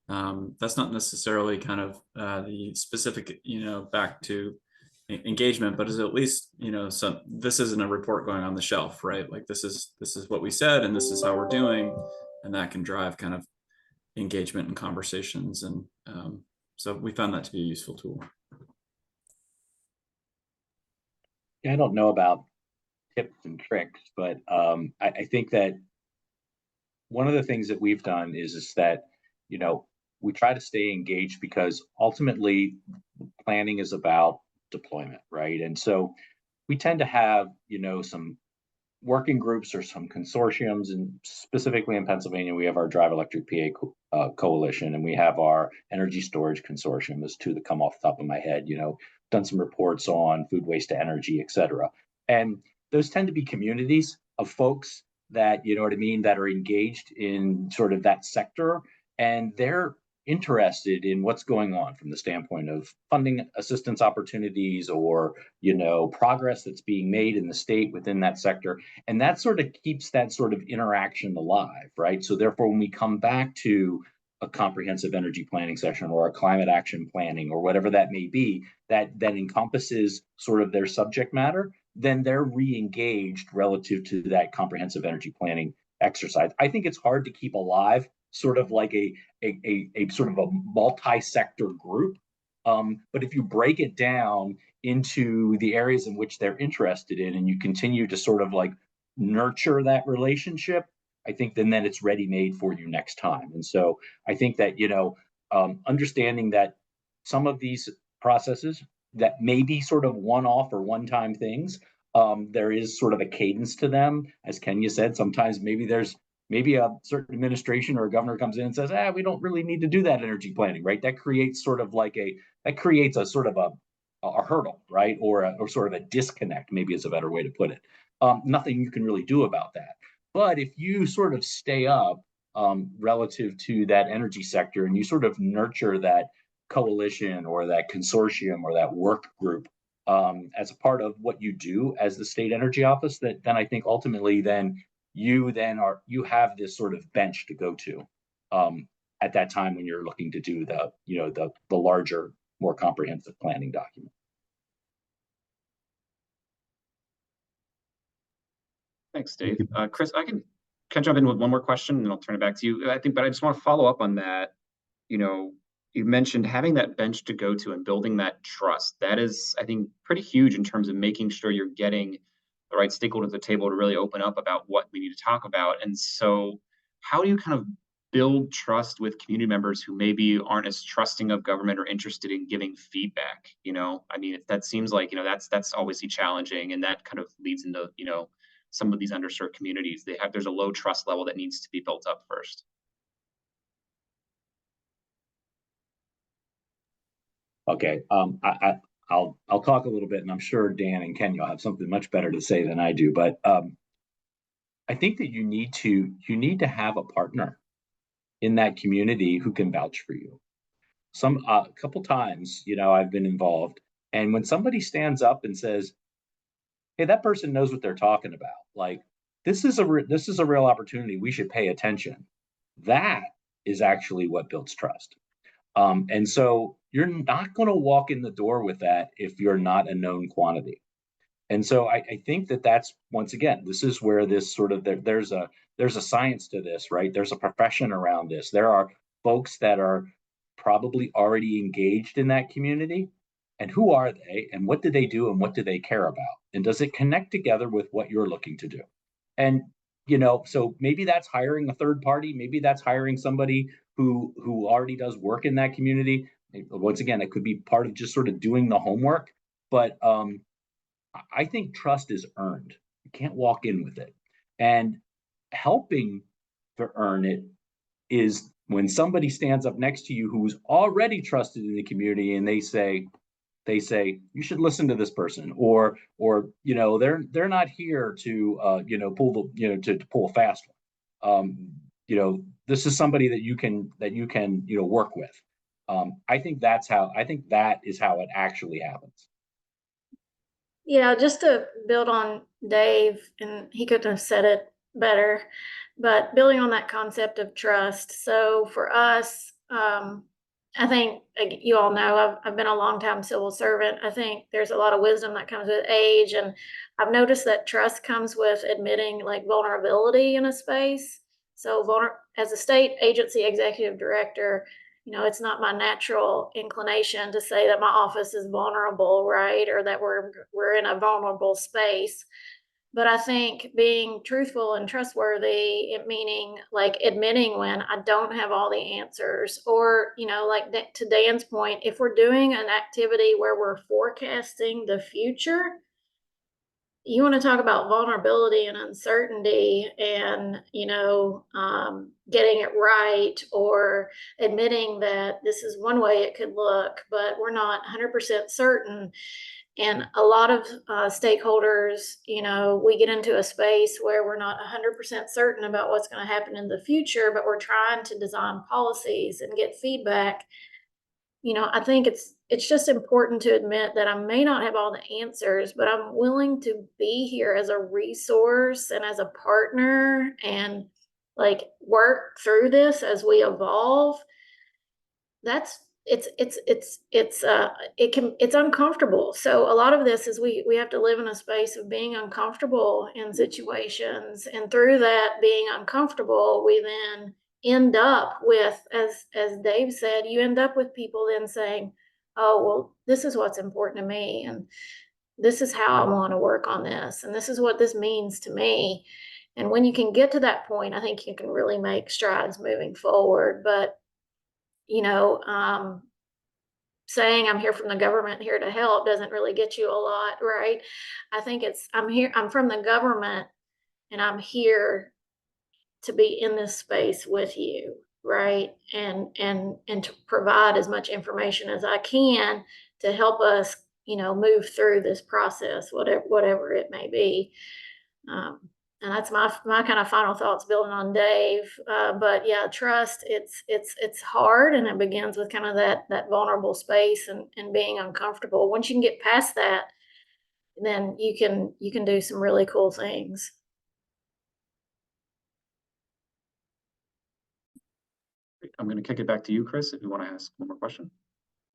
That's not necessarily kind of the specific, you know, back to engagement, but is at least, you know, this isn't a report going on the shelf, right? Like this is what we said, and this is how we're doing, and that can drive kind of engagement and conversations. And so we found that to be a useful tool. Yeah, I don't know about tips and tricks, but I think that one of the things that we've done is that, you know, we try to stay engaged because ultimately planning is about deployment, right? And so we tend to have, you know, some working groups or some consortiums, and specifically in Pennsylvania, we have our Drive Electric PA coalition, and we have our Energy Storage Consortium. There's two that come off the top of my head, you know, done some reports on food waste to energy, et cetera. And those tend to be communities of folks that, you know what I mean, that are engaged in sort of that sector, and they're interested in what's going on from the standpoint of funding assistance opportunities or, you know, progress that's being made in the state within that sector. And that sort of keeps that sort of interaction alive, right? So therefore, when we come back to a comprehensive energy planning session or a climate action planning or whatever that may be, that encompasses sort of their subject matter, then they're re-engaged relative to that comprehensive energy planning exercise. I think it's hard to keep alive sort of like a sort of a multi-sector group. But if you break it down into the areas in which they're interested in, and you continue to sort of like nurture that relationship, I think then it's ready made for you next time. And so I think that, you know, understanding that some of these processes that may be sort of one-off or one-time things, there is sort of a cadence to them. As Kenya said, sometimes maybe a certain administration or a governor comes in and says, we don't really need to do that energy planning, right? That creates sort of like a sort of a hurdle, right? Or sort of a disconnect, maybe is a better way to put it. Nothing you can really do about that. But if you sort of stay up relative to that energy sector, and you sort of nurture that coalition or that consortium or that work group as a part of what you do as the state energy office, then I think ultimately you have this sort of bench to go to at that time when you're looking to do the larger, more comprehensive planning document. Thanks, Dave. Chris, can jump in with one more question and I'll turn it back to you. But I just want to follow up on that. You mentioned having that bench to go to and building that trust. That is, I think, pretty huge in terms of making sure you're getting the right stakeholder at the table to really open up about what we need to talk about. And so how do you kind of build trust with community members who maybe aren't as trusting of government or interested in giving feedback? That seems like, that's obviously challenging, and that kind of leads into, some of these underserved communities. There's a low trust level that needs to be built up first. Okay, I'll talk a little bit, and I'm sure Dan and Ken, you'll have something much better to say than I do. But I think that you need to have a partner in that community who can vouch for you. A couple times, I've been involved, and when somebody stands up and says, "Hey, that person knows what they're talking about. Like, this is a real opportunity. We should pay attention." That is actually what builds trust. And so you're not going to walk in the door with that if you're not a known quantity. And so I think that that's, once again, this is where this sort of there's a science to this, right? There's a profession around this. There are folks that are probably already engaged in that community. And who are they? And what do they do? And what do they care about? And does it connect together with what you're looking to do? And so maybe that's hiring a third party. Maybe that's hiring somebody who already does work in that community. Once again, it could be part of just sort of doing the homework. But I think trust is earned. You can't walk in with it. And helping to earn it is when somebody stands up next to you who's already trusted in the community, and they say, you should listen to this person, or they're not here to to pull a fast one. This is somebody that you can work with. I think that is how it actually happens. Yeah, just to build on Dave, and he couldn't have said it better, but building on that concept of trust. So for us, I think you all know I've been a long-time civil servant. I think there's a lot of wisdom that comes with age, and I've noticed that trust comes with admitting like vulnerability in a space. So as a state agency executive director, it's not my natural inclination to say that my office is vulnerable, right? Or that we're in a vulnerable space. But I think being truthful and trustworthy, meaning like admitting when I don't have all the answers, or, like to Dan's point, if we're doing an activity where we're forecasting the future, you want to talk about vulnerability and uncertainty and, getting it right, or admitting that this is one way it could look, but we're not 100% certain. And a lot of stakeholders, we get into a space where we're not 100% certain about what's going to happen in the future, but we're trying to design policies and get feedback. I think it's just important to admit that I may not have all the answers, but I'm willing to be here as a resource and as a partner, and like work through this as we evolve. It's uncomfortable. So a lot of this is we have to live in a space of being uncomfortable in situations, and through that being uncomfortable, we then end up with, as Dave said, you end up with people then saying, "Oh, well, this is what's important to me, and this is how I want to work on this, and this is what this means to me." And when you can get to that point, I think you can really make strides moving forward. But saying I'm here from the government, here to help, doesn't really get you a lot, right? I think I'm from the government, and I'm here to be in this space with you, right? And to provide as much information as I can to help us, move through this process, whatever it may be. And that's my kind of final thoughts building on Dave. But yeah, trust, it's hard, and it begins with kind of that vulnerable space and being uncomfortable. Once you can get past that, then you can do some really cool things. I'm going to kick it back to you, Chris, if you want to ask one more question.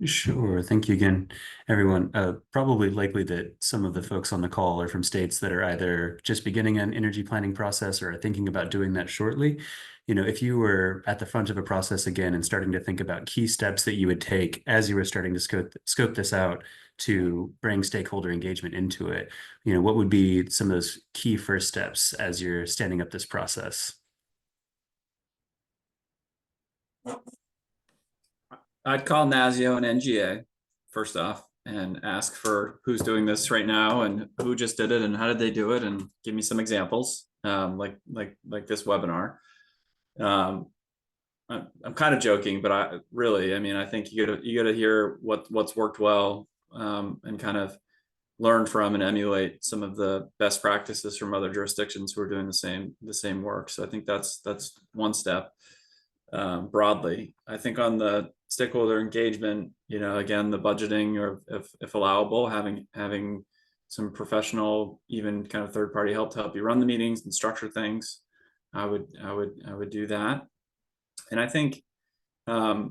Sure. Thank you again, everyone. Probably likely that some of the folks on the call are from states that are either just beginning an energy planning process or are thinking about doing that shortly. If you were at the front of a process again and starting to think about key steps that you would take as you were starting to scope this out to bring stakeholder engagement into it, what would be some of those key first steps as you're standing up this process? I'd call NASEO and NGA first off and ask for who's doing this right now and who just did it and how did they do it, and give me some examples, like this webinar. I'm kind of joking, but I mean, I think you gotta hear what's worked well, and kind of learn from and emulate some of the best practices from other jurisdictions who are doing the same work. So I think that's one step. Broadly, I think on the stakeholder engagement, again, the budgeting, or if allowable, having some professional, even kind of third party help to help you run the meetings and structure things. I would do that. And I think, the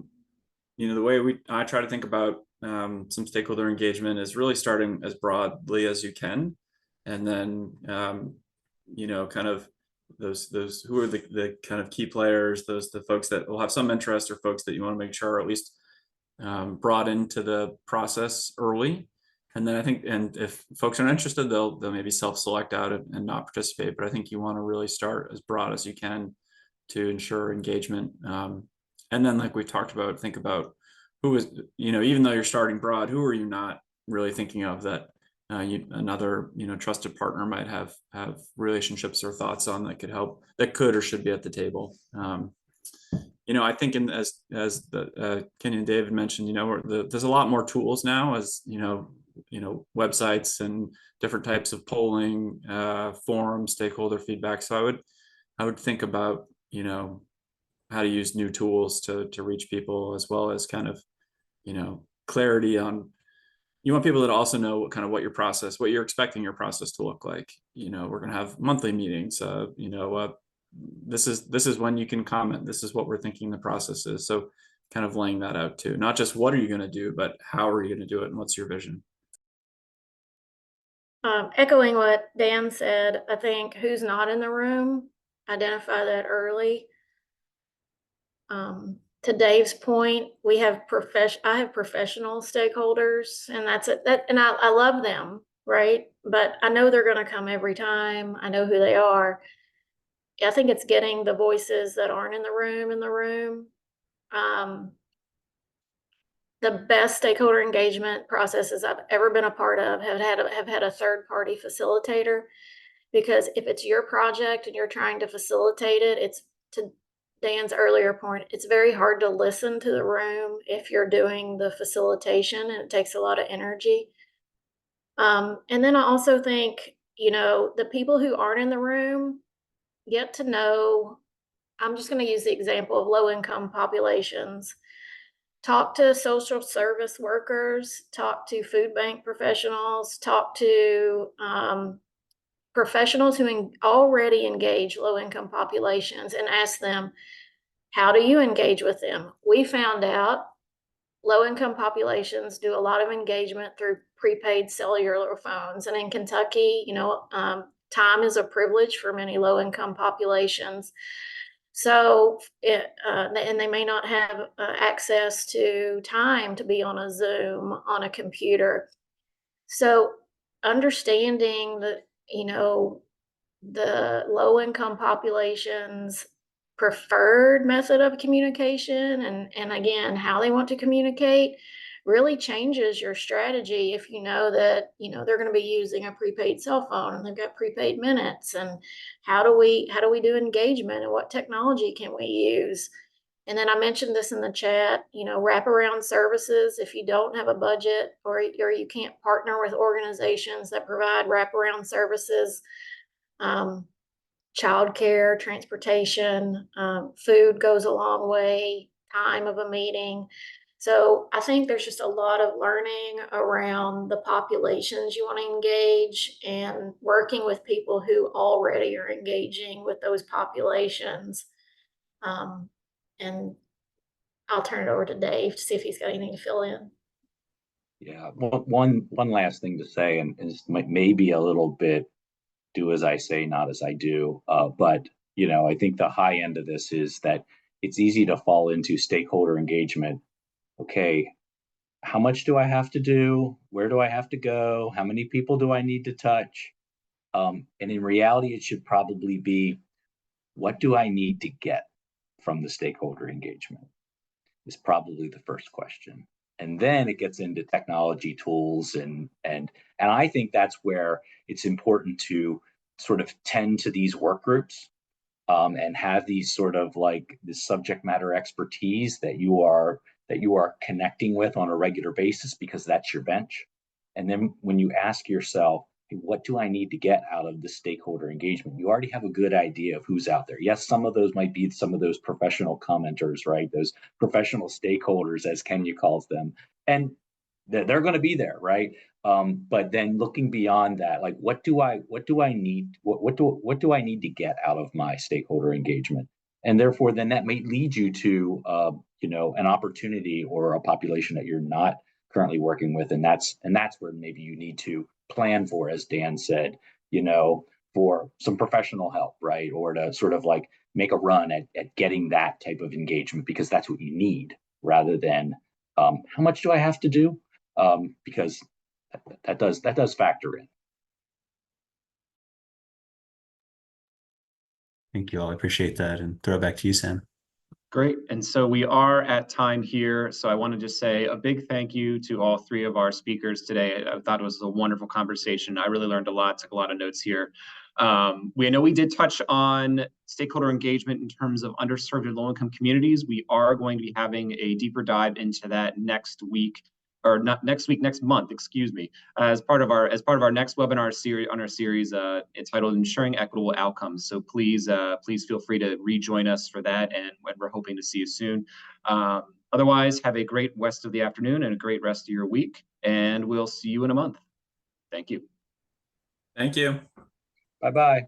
way I try to think about some stakeholder engagement is really starting as broadly as you can, and then kind of those who are the kind of key players, the folks that will have some interest, or folks that you want to make sure are at least brought into the process early. And then I think, and if folks aren't interested, they'll maybe self-select out and not participate. But I think you want to really start as broad as you can to ensure engagement. And then, like we talked about, think about who is, even though you're starting broad, who are you not really thinking of that another trusted partner might have relationships or thoughts on, that could help, that could or should be at the table. I think as the Kenny and David mentioned, there's a lot more tools now, as websites and different types of polling, forums, stakeholder feedback. So I would think about how to use new tools to reach people, as well as kind of clarity on. You want people that also know what you're expecting your process to look like. We're going to have monthly meetings. This is when you can comment. This is what we're thinking the process is. So kind of laying that out too. Not just what are you going to do, but how are you going to do it, and what's your vision? Echoing what Dan said, I think who's not in the room, identify that early. To Dave's point, I have professional stakeholders, and that's it. And I love them, right? But I know they're going to come every time. I know who they are. I think it's getting the voices that aren't in the room. The best stakeholder engagement processes I've ever been a part of have had a third party facilitator, because if it's your project and you're trying to facilitate it, it's, to Dan's earlier point, it's very hard to listen to the room if you're doing the facilitation, and it takes a lot of energy. And then I also think, the people who aren't in the room get to know, I'm just going to use the example of low-income populations. Talk to social service workers, talk to food bank professionals, talk to professionals who already engage low-income populations, and ask them, how do you engage with them? We found out low-income populations do a lot of engagement through prepaid cellular phones. And in Kentucky, time is a privilege for many low-income populations. So, and they may not have access to time to be on a Zoom, on a computer. So understanding that, the low-income populations' preferred method of communication, and again, how they want to communicate, really changes your strategy. If you know that, they're going to be using a prepaid cell phone and they've got prepaid minutes, and how do we do engagement, and what technology can we use? And then I mentioned this in the chat, wraparound services. If you don't have a budget, or you can't partner with organizations that provide wraparound services, childcare, transportation, food goes a long way, time of a meeting. So I think there's just a lot of learning around the populations you want to engage, and working with people who already are engaging with those populations. And I'll turn it over to Dave to see if he's got anything to fill in. Yeah, one last thing to say, and this may be a little bit do as I say, not as I do. But I think the high end of this is that it's easy to fall into stakeholder engagement. Okay, how much do I have to do? Where do I have to go? How many people do I need to touch? And in reality, it should probably be, what do I need to get from the stakeholder engagement? Is probably the first question. And then it gets into technology tools and I think that's where it's important to sort of tend to these work groups and have these sort of like this subject matter expertise that you are connecting with on a regular basis, because that's your bench. And then when you ask yourself, hey, what do I need to get out of the stakeholder engagement? You already have a good idea of who's out there. Yes, some of those might be some of those professional commenters, right? Those professional stakeholders, as Kenya calls them. And they're going to be there, right? But then looking beyond that, like what do I need? What do I need to get out of my stakeholder engagement? And therefore, then that may lead you to an opportunity or a population that you're not currently working with, and that's where maybe you need to plan for, as Dan said, for some professional help, right? Or to sort of like make a run at getting that type of engagement, because that's what you need, rather than how much do I have to do? Because that does factor in. Thank you all. I appreciate that, and throw it back to you, Sam. Great. And so we are at time here. So I want to just say a big thank you to all three of our speakers today. I thought it was a wonderful conversation. I really learned a lot, took a lot of notes here. We know we did touch on stakeholder engagement in terms of underserved and low-income communities. We are going to be having a deeper dive into that next week, or not next week, next month, excuse me, as part of our next webinar series on our series entitled Ensuring Equitable Outcomes. So please feel free to rejoin us for that, and we're hoping to see you soon. Otherwise, have a great rest of the afternoon and a great rest of your week, and we'll see you in a month. Thank you. Thank you. Bye-bye.